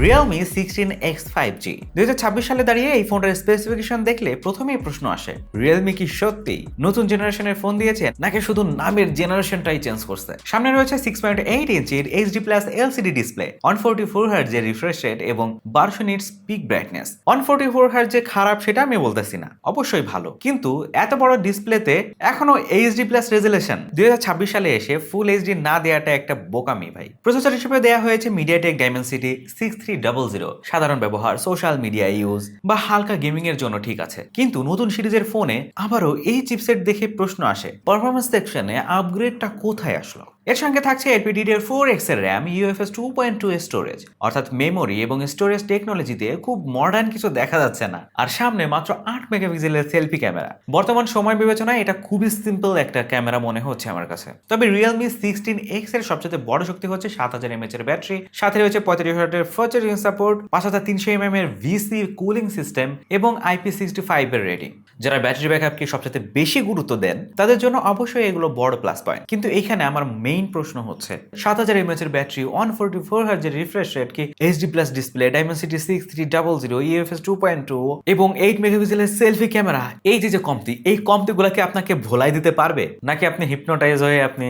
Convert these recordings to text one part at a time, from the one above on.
Realme 16X 5G 2026 সালে দাঁড়িয়ে এই ফোনটার স্পেসিফিকেশন দেখলে প্রথমেই প্রশ্ন আসে, রিয়েলমি কি সত্যি নতুন জেনারেশনের ফোন দিয়েছে নাকি শুধু নামের জেনারেশনটাই চেঞ্জ করছে? সামনে রয়েছে 6.8 ইঞ্চির HD plus LCD display, 144 hertz এর রিফ্রেশ রেট এবং 1200 নিটস পিক ব্রাইটনেস। 144 হার্টজ যে খারাপ সেটা আমি বলতেছি না, অবশ্যই ভালো, কিন্তু এত বড় ডিসপ্লেতে এখনো এইচডি প্লাস রেজুলেশন 2026 সালে এসে ফুল এইচডি না দেওয়াটা একটা বোকামি ভাই। প্রসেসর হিসেবে দেওয়া হয়েছে মিডিয়াটেক ডাইমেনসিটি 6300। সাধারণ ব্যবহার, সোশ্যাল মিডিয়া ইউজ বা হালকা গেমিং এর জন্য ঠিক আছে, কিন্তু নতুন সিরিজের ফোনে আবারও এই চিপসেট দেখে প্রশ্ন আসে, পারফরম্যান্স সেকশনে আপগ্রেডটা কোথায় আসলো? এর সঙ্গে থাকছে LPDDR4X এর র্যাম, UFS 2.2 এর স্টোরেজ, অর্থাৎ মেমোরি এবং স্টোরেজ টেকনোলজিতে খুব মডার্ন কিছু দেখা যাচ্ছে না। আর সামনে মাত্র 8 মেগাপিক্সেলের সেলফি ক্যামেরা। বর্তমান সময় বিবেচনায় এটা খুবই সিম্পল একটা ক্যামেরা মনে হচ্ছে আমার কাছে। তবে Realme 16X এর সবচেয়ে বড় শক্তি হচ্ছে 7000 mAh এর ব্যাটারি, সাথে রয়েছে 35 ওয়াটের ফাস্ট চার্জিং সাপোর্ট, 5300 mm এর VC কুলিং সিস্টেম এবং IP65 এর রেটিং। যারা ব্যাটারি ব্যাকআপকে সবচেয়ে বেশি গুরুত্ব দেন তাদের জন্য অবশ্যই এগুলো বড় প্লাস পয়েন্ট। কিন্তু এইখানে আমার মেইন প্রশ্ন হচ্ছে, 7000 mAh এর ব্যাটারি, 144 হার্টজ এর রিফ্রেশ রেট কি, HD plus display, Dimensity 6300, UFS 2.2 এবং 8 মেগাপিক্সেলের সেলফি ক্যামেরা, এই যে কমতি, এই কমতিগুলোকে আপনাকে ভোলাই দিতে পারবে নাকি আপনি হিপনোটাইজ হয়ে আপনি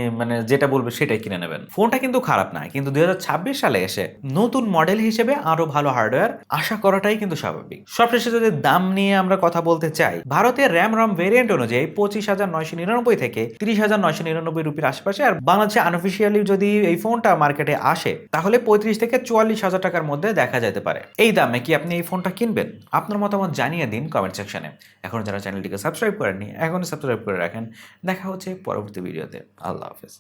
যেটা বলবে সেটাই কিনে নেবেন? ফোনটা কিন্তু খারাপ না, কিন্তু 2026 সালে এসে নতুন মডেল হিসেবে আরো ভালো হার্ডওয়্যার আশা করাটাই কিন্তু স্বাভাবিক। সবশেষে যদি দাম নিয়ে আমরা কথা বলতে চাই, ভারতের র্যাম রম ভেরিয়েন্ট অনুযায়ী 25,999 থেকে 30,999 রুপির আশেপাশে, আর বাংলাদেশে আনঅফিসিয়ালি যদি এই ফোনটা মার্কেটে আসে তাহলে 35 থেকে 44,000 টাকার মধ্যে দেখা যেতে পারে। এই দামে কি আপনি এই ফোনটা কিনবেন? আপনার মতামত জানিয়ে দিন কমেন্ট সেকশনে। এখন যারা চ্যানেলটিকে সাবস্ক্রাইব করেননি এখনই সাবস্ক্রাইব করে রাখেন। দেখা হচ্ছে পরবর্তী ভিডিওতে। আল্লাহ হাফেজ।